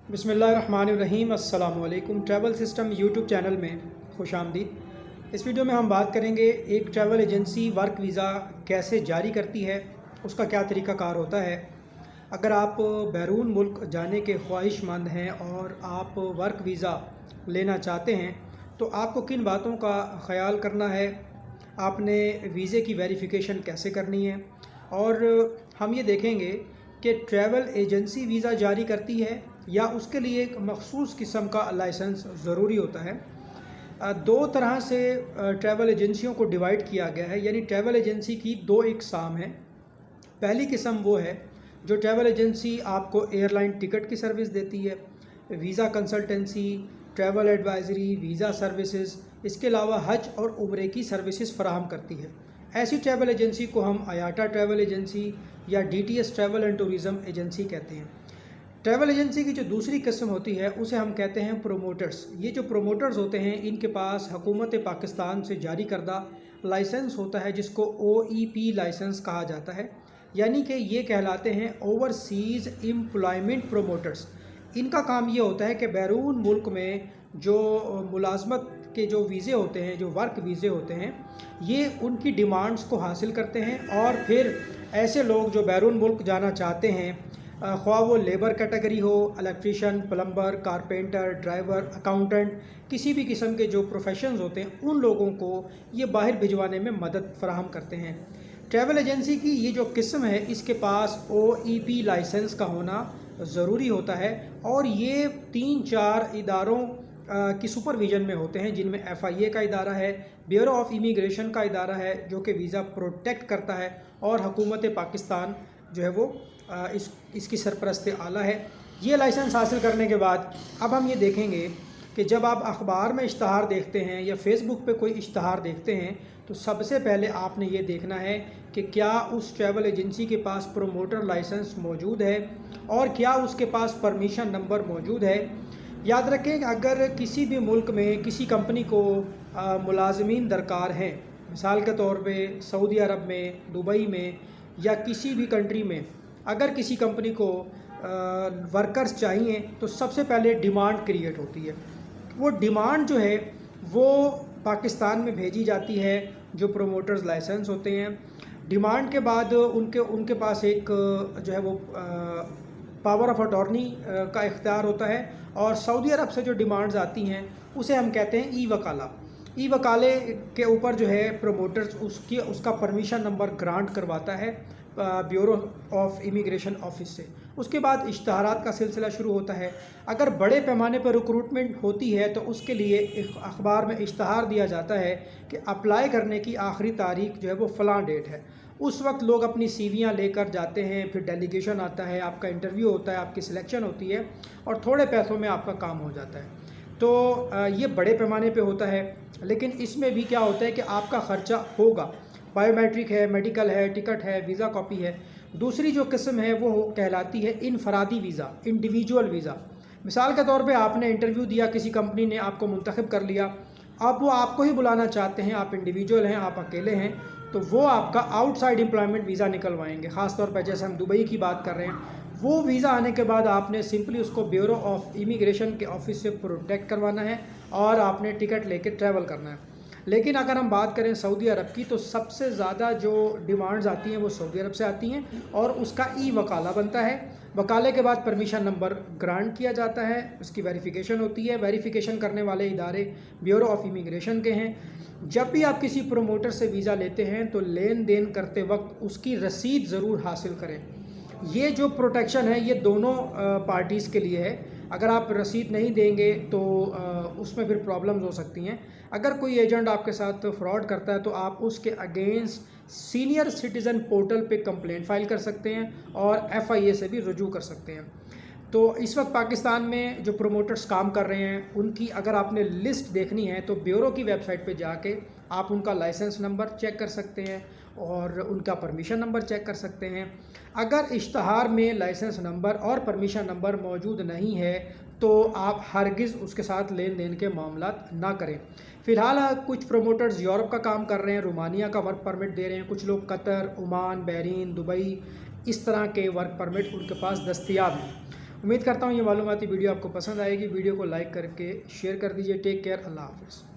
बिस्मिल्लाहिर्रहमानिर्रहीम। अस्सलाम वालेकुम। ट्रैवल सिस्टम यूट्यूब चैनल में खुश आमदीद। इस वीडियो में हम बात करेंगे एक ट्रैवल एजेंसी वर्क वीज़ा कैसे जारी करती है, उसका क्या तरीक़ाकार होता है। अगर आप बैरून मुल्क जाने के ख्वाहिशमंद हैं और आप वर्क वीज़ा लेना चाहते हैं तो आपको किन बातों का ख़याल करना है, आपने वीज़े की वेरिफ़िकेशन कैसे करनी है, और हम ये देखेंगे कि ट्रैवल एजेंसी वीज़ा जारी करती है या उसके लिए एक मखसूस किस्म का लाइसेंस ज़रूरी होता है। दो तरह से ट्रैवल एजेंसियों को डिवाइड किया गया है, यानी ट्रैवल एजेंसी की दो इकसाम हैं। पहली किस्म वो है जो ट्रैवल एजेंसी आपको एयरलाइन टिकट की सर्विस देती है, visa consultancy, travel advisory, visa services, इसके अलावा हज और उम्रे की सर्विसेज फ़राहम करती है। ऐसी ट्रैवल एजेंसी को हम आयाटा ट्रैवल एजेंसी या DTS travel and tourism agency कहते हैं। ट्रैवल एजेंसी की जो दूसरी किस्म होती है उसे हम कहते हैं प्रोमोटर्स। ये जो प्रोमोटर्स होते हैं इनके पास हुकूमत पाकिस्तान से जारी करदा लाइसेंस होता है जिसको OEP लाइसेंस कहा जाता है, यानी कि ये कहलाते हैं ओवरसीज़ एम्प्लॉयमेंट प्रोमोटर्स। इनका काम ये होता है कि बैरून मुल्क में जो मुलाजमत के जो वीज़े होते हैं, जो वर्क वीज़े होते हैं, ये उनकी डिमांड्स को हासिल करते हैं और फिर ऐसे लोग जो बैरून मुल्क जाना चाहते हैं, ख्वाह वो लेबर कैटेगरी हो, electrician, plumber, carpenter, driver, accountant, किसी भी किस्म के जो प्रोफेशंस होते हैं, उन लोगों को ये बाहर भिजवाने में मदद फराहम करते हैं। ट्रैवल एजेंसी की ये जो किस्म है इसके पास OEP लाइसेंस का होना ज़रूरी होता है और ये 3-4 इदारों की सुपरविज़न में होते हैं, जिनमें FIA का इदारा है, ब्यूरो ऑफ इमिग्रेशन का इदारा है जो कि वीज़ा प्रोटेक्ट करता है, और हुकूमत पाकिस्तान जो है वो इसकी सरपरस्त आला है। ये लाइसेंस हासिल करने के बाद अब हम ये देखेंगे कि जब आप अखबार में इश्तहार देखते हैं या फेसबुक पे कोई इश्तहार देखते हैं तो सबसे पहले आपने ये देखना है कि क्या उस ट्रैवल एजेंसी के पास प्रोमोटर लाइसेंस मौजूद है और क्या उसके पास परमिशन नंबर मौजूद है। याद रखें कि अगर किसी भी मुल्क में किसी कंपनी को मुलाजमीन दरकार हैं, मिसाल के तौर पे सऊदी अरब में, दुबई में या किसी भी कंट्री में अगर किसी कंपनी को वर्कर्स चाहिए तो सबसे पहले डिमांड क्रिएट होती है। वो डिमांड जो है वो पाकिस्तान में भेजी जाती है, जो प्रोमोटर्स लाइसेंस होते हैं। डिमांड के बाद उनके पास एक जो है वो पावर ऑफ अटॉर्नी का इख्तियार होता है, और सऊदी अरब से जो डिमांड्स आती हैं उसे हम कहते हैं ई-वकाला। ई-वकाले के ऊपर जो है प्रोमोटर्स उसका परमिशन नंबर ग्रांट करवाता है ब्यूरो ऑफ इमिग्रेशन ऑफिस से। उसके बाद इश्तहारात का सिलसिला शुरू होता है। अगर बड़े पैमाने पर रिक्रूटमेंट होती है तो उसके लिए एक अखबार में इश्तहार दिया जाता है कि अप्लाई करने की आखिरी तारीख जो है वो फ़लाँ डेट है। उस वक्त लोग अपनी सीवियाँ लेकर जाते हैं, फिर डेलीगेशन आता है, आपका इंटरव्यू होता है, आपकी सिलेक्शन होती है और थोड़े पैसों में आपका काम हो जाता है। तो ये बड़े पैमाने पे होता है, लेकिन इसमें भी क्या होता है कि आपका ख़र्चा होगा। बायोमेट्रिक है, मेडिकल है, टिकट है, वीज़ा कॉपी है। दूसरी जो किस्म है वो कहलाती है इनफरादी वीज़ा, इंडिविजुअल वीज़ा। मिसाल के तौर पे आपने इंटरव्यू दिया, किसी कंपनी ने आपको मुंतखब कर लिया, अब वो आपको ही बुलाना चाहते हैं, आप इंडिविजुअल हैं, आप अकेले हैं, तो वो आपका आउटसाइड एम्प्लॉयमेंट वीज़ा निकलवाएंगे। ख़ास तौर पर जैसे हम दुबई की बात कर रहे हैं, वो वीज़ा आने के बाद आपने सिंपली उसको ब्यूरो ऑफ इमिग्रेशन के ऑफिस से प्रोटेक्ट करवाना है और आपने टिकट लेके ट्रैवल करना है। लेकिन अगर हम बात करें सऊदी अरब की तो सबसे ज़्यादा जो डिमांड्स आती हैं वो सऊदी अरब से आती हैं और उसका ई-वकाला बनता है। वकाले के बाद परमिशन नंबर ग्रांट किया जाता है, उसकी वेरिफ़िकेशन होती है। वेरिफ़िकेशन करने वाले इदारे ब्यूरो ऑफ इमिग्रेशन के हैं। जब भी आप किसी प्रोमोटर से वीज़ा लेते हैं तो लेन देन करते वक्त उसकी रसीद ज़रूर हासिल करें। ये जो प्रोटेक्शन है ये दोनों पार्टीज़ के लिए है। अगर आप रसीद नहीं देंगे तो उसमें फिर प्रॉब्लम्स हो सकती हैं। अगर कोई एजेंट आपके साथ फ्रॉड करता है तो आप उसके अगेंस्ट सीनियर सिटीज़न पोर्टल पे कंप्लेंट फ़ाइल कर सकते हैं और FIA से भी रुजू कर सकते हैं। तो इस वक्त पाकिस्तान में जो प्रोमोटर्स काम कर रहे हैं उनकी अगर आपने लिस्ट देखनी है तो ब्यूरो की वेबसाइट पे जाके आप उनका लाइसेंस नंबर चेक कर सकते हैं और उनका परमिशन नंबर चेक कर सकते हैं। अगर इश्तहार में लाइसेंस नंबर और परमिशन नंबर मौजूद नहीं है तो आप हरगिज़ उसके साथ लेन देन के मामलात ना करें। फ़िलहाल कुछ प्रोमोटर्स यूरोप का काम कर रहे हैं, रोमानिया का वर्क परमिट दे रहे हैं, कुछ लोग कतर, ओमान, बहरीन, दुबई, इस तरह के वर्क परमिट उनके पास दस्तयाब हैं। امید کرتا ہوں یہ معلوماتی ویڈیو آپ کو پسند آئے گی. ویڈیو کو لائک کر کے شیئر کر دیجیے. Take care. اللہ حافظ.